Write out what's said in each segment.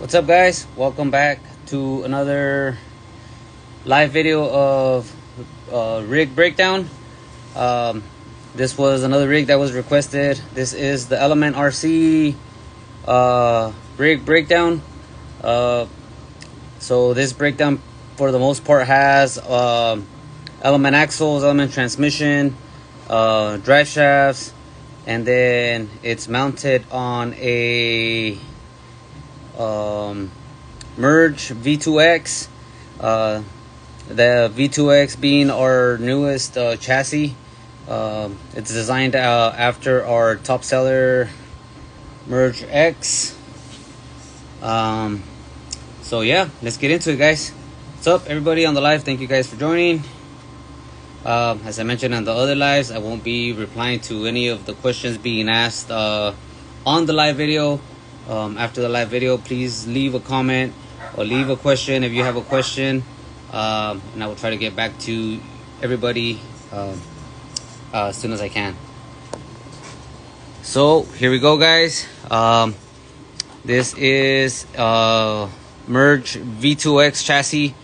What's up, guys? Welcome back to another live video of rig breakdown. This was another rig that was requested. This is the Element RC rig breakdown. So this breakdown for the most part has element axles, element transmission, drive shafts, and then it's mounted on a Merge V2X. The V2X being our newest chassis. It's designed after our top seller Merge X. So yeah, let's get into it, guys. What's up, everybody on the live? Thank you guys for joining. As I mentioned on the other lives, I won't be replying to any of the questions being asked on the live video. After the live video, please leave a comment or leave a question if you have a question, and I will try to get back to everybody as soon as I can. So here we go, guys. This is Merge V2X chassis.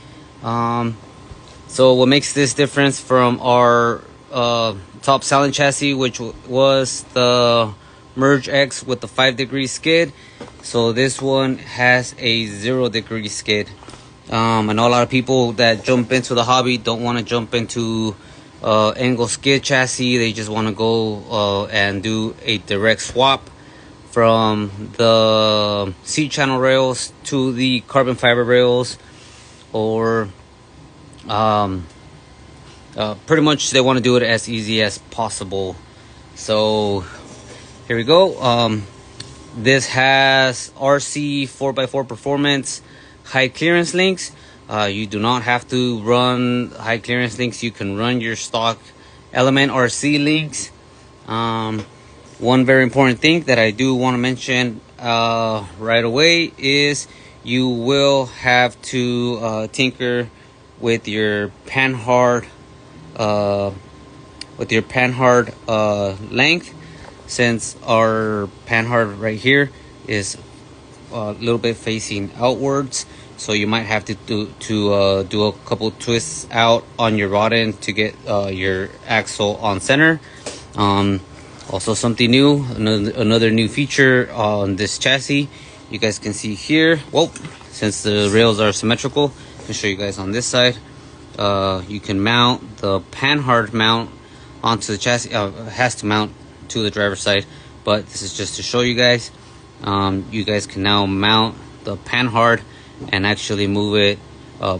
So what makes this difference from our top selling chassis, which was the Merge X with the 5-degree skid? So this one has a 0-degree skid. I know a lot of people that jump into the hobby don't want to jump into angle skid chassis. They just want to go and do a direct swap from the seat channel rails to the carbon fiber rails, or pretty much they want to do it as easy as possible. So here we go. This has RC 4x4 performance high clearance links. You do not have to run high clearance links. You can run your stock Element RC links. One very important thing that I do want to mention right away is you will have to tinker with your panhard length, since our panhard right here is a little bit facing outwards. So you might have to do a couple twists out on your rod end to get your axle on center. Also something new, another new feature on this chassis, you guys can see here. Well, since the rails are symmetrical, I can show you guys on this side. You can mount the panhard mount onto the chassis. It has to mount to the driver's side, but this is just to show you guys. You guys can now mount the panhard and actually move it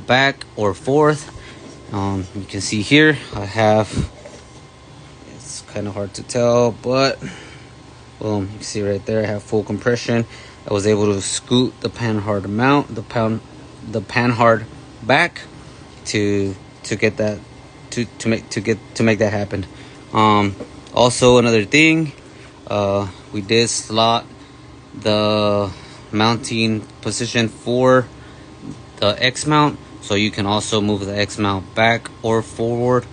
back or forth. You can see here I have, it's kind of hard to tell, but boom, you can see right there I have full compression. I was able to scoot the panhard mount, the panhard back to get that to make that happen. Also, another thing, we did slot the mounting position for the X mount, so you can also move the X mount back or forward.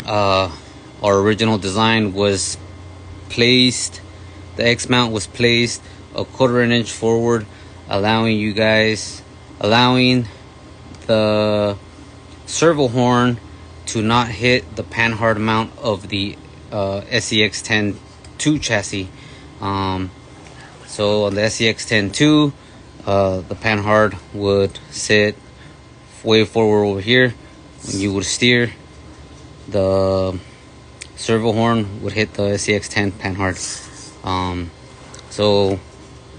Our original design was placed, the X mount was placed a 1/4 inch forward, allowing the servo horn to not hit the panhard mount of the SCX-10-2 chassis. So on the SCX-10-2, the panhard would sit way forward over here. When you would steer, the servo horn would hit the SCX-10 panhard. So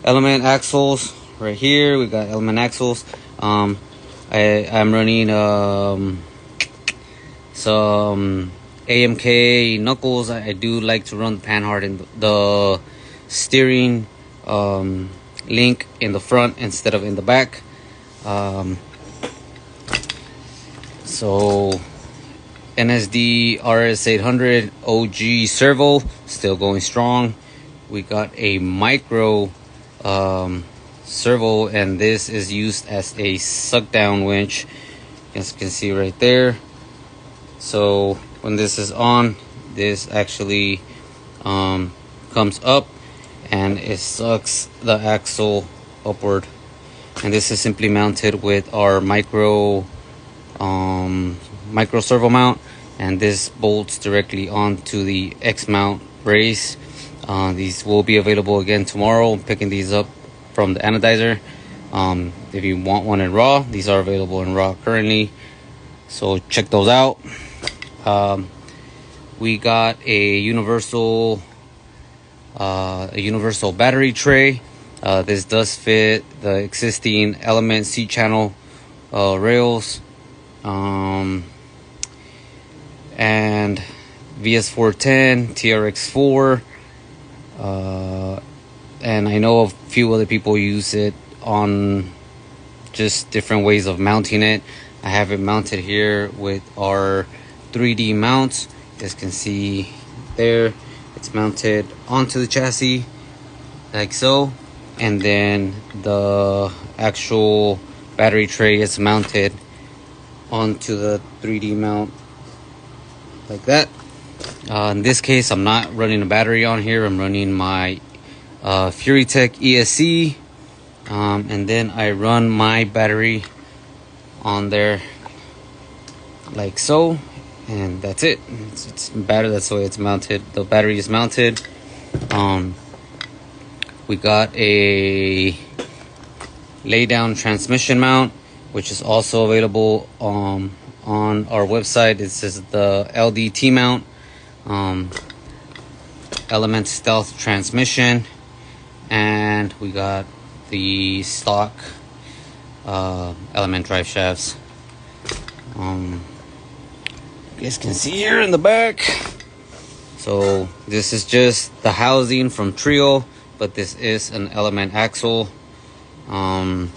element axles right here, we got element axles. I'm running some AMK knuckles. I do like to run the panhard in the steering link in the front instead of in the back. So NSD RS800 OG servo, still going strong. We got a micro servo, and this is used as a suck down winch, as you can see right there. So when this is on, this actually comes up and it sucks the axle upward. And this is simply mounted with our micro servo mount, and this bolts directly onto the X mount brace. These will be available again tomorrow. I'm picking these up from the anodizer. If you want one in raw, these are available in raw currently, so check those out. We got a universal battery tray. This does fit the existing Element C channel rails, and VS410, TRX4, and I know a few other people use it on just different ways of mounting it. I have it mounted here with our 3D mounts. You guys can see there, it's mounted onto the chassis like so, and then the actual battery tray is mounted onto the 3D mount like that. In this case, I'm not running a battery on here. I'm running my FuryTech ESC, and then I run my battery on there like so, and that's it. It's battery. That's the way it's mounted. The battery is mounted. We got a lay down transmission mount, which is also available on our website. This is the LDT mount, Element Stealth transmission, and we got the stock Element drive shafts. You guys can see here in the back. So this is just the housing from Trio, but this is an Element axle, and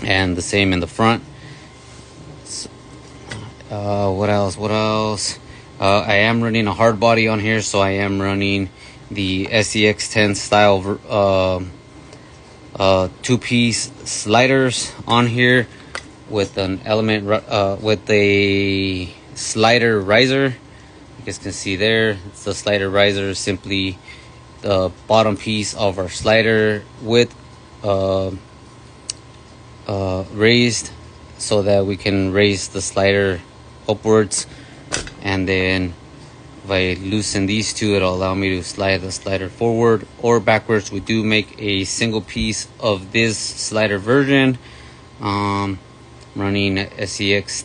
the same in the front. What else? I am running a hard body on here, so I am running the SEX10 style two-piece sliders on here with an Element with a slider riser. You guys can see there, it's the slider riser, simply the bottom piece of our slider with raised, so that we can raise the slider upwards, and then if I loosen these two, it'll allow me to slide the slider forward or backwards. We do make a single piece of this slider version. Running SEX,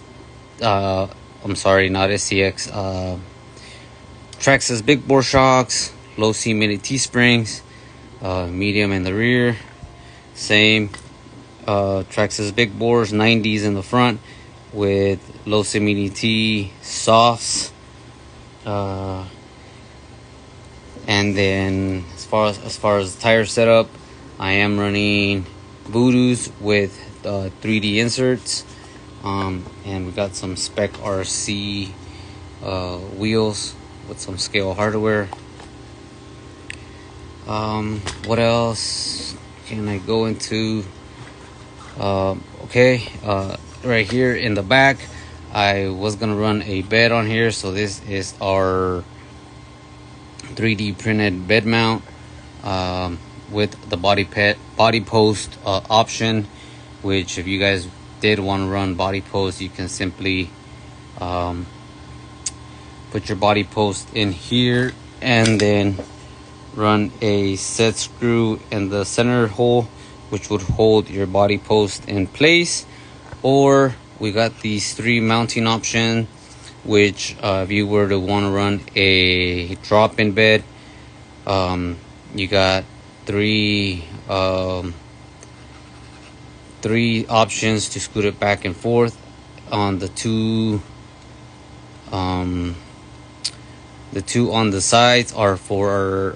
I'm sorry, not SEX, Traxxas big bore shocks, low C mini T springs, medium in the rear, same Traxxas big bores, 90s in the front with low C mini T softs, and then as far as the tire setup, I am running Voodoos with 3D inserts, and we got some spec RC wheels with some scale hardware. What else can I go into? Right here in the back, I was gonna run a bed on here, so this is our 3D printed bed mount with the body post option, which if you guys did want to run body post, you can simply put your body post in here and then run a set screw in the center hole, which would hold your body post in place. Or we got these three mounting options, which if you were to want to run a drop-in bed, you got three options to scoot it back and forth. On the two on the sides are for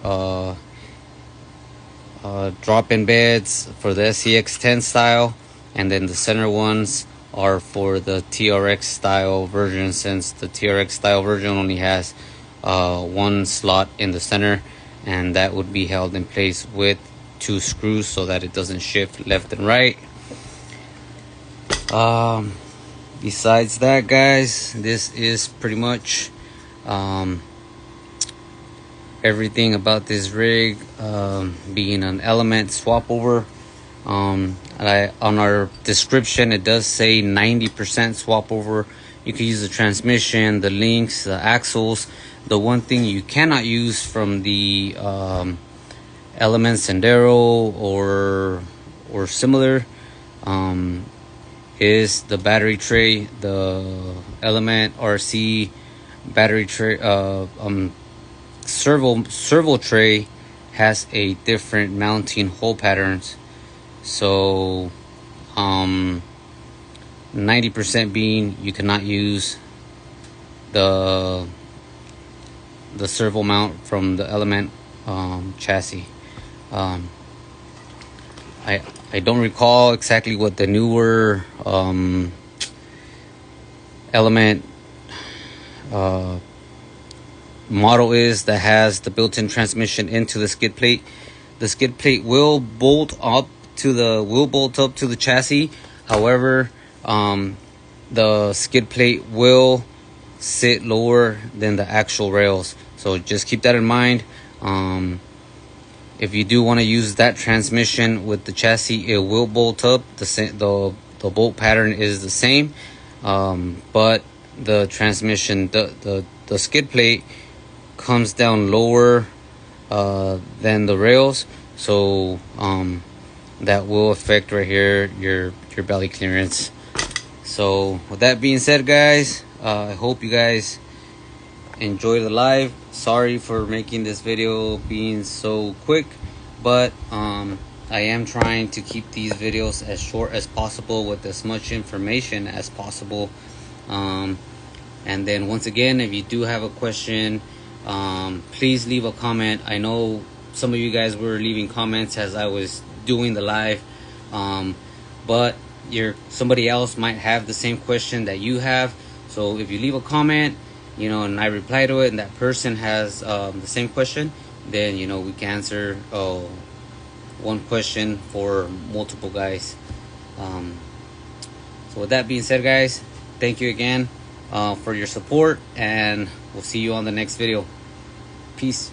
our drop-in beds for the SEX10 style, and then the center ones are for the TRX style version, since the TRX style version only has one slot in the center, and that would be held in place with two screws so that it doesn't shift left and right. Besides that, guys, this is pretty much everything about this rig, being an Element swap over. On our description it does say 90% swap over. You can use the transmission, the links, the axles. The one thing you cannot use from the Element Sendero or similar is the battery tray. The Element RC battery tray, servo tray has a different mounting hole patterns. So 90% being you cannot use the servo mount from the Element chassis. I don't recall exactly what the newer Element model is that has the built-in transmission into the skid plate. The skid plate will bolt up to the chassis. However, the skid plate will sit lower than the actual rails, so just keep that in mind. If you do want to use that transmission with the chassis, it will bolt up. The bolt pattern is the same, but the transmission, the skid plate comes down lower than the rails, so that will affect right here your belly clearance. So with that being said, guys, I hope you guys enjoy the live. Sorry for making this video being so quick, but I am trying to keep these videos as short as possible with as much information as possible. And then once again, if you do have a question, please leave a comment. I know some of you guys were leaving comments as I was doing the live, but somebody else might have the same question that you have. So if you leave a comment, and I reply to it, and that person has the same question, then we can answer one question for multiple guys. So with that being said, guys, thank you again for your support, and we'll see you on the next video. Peace.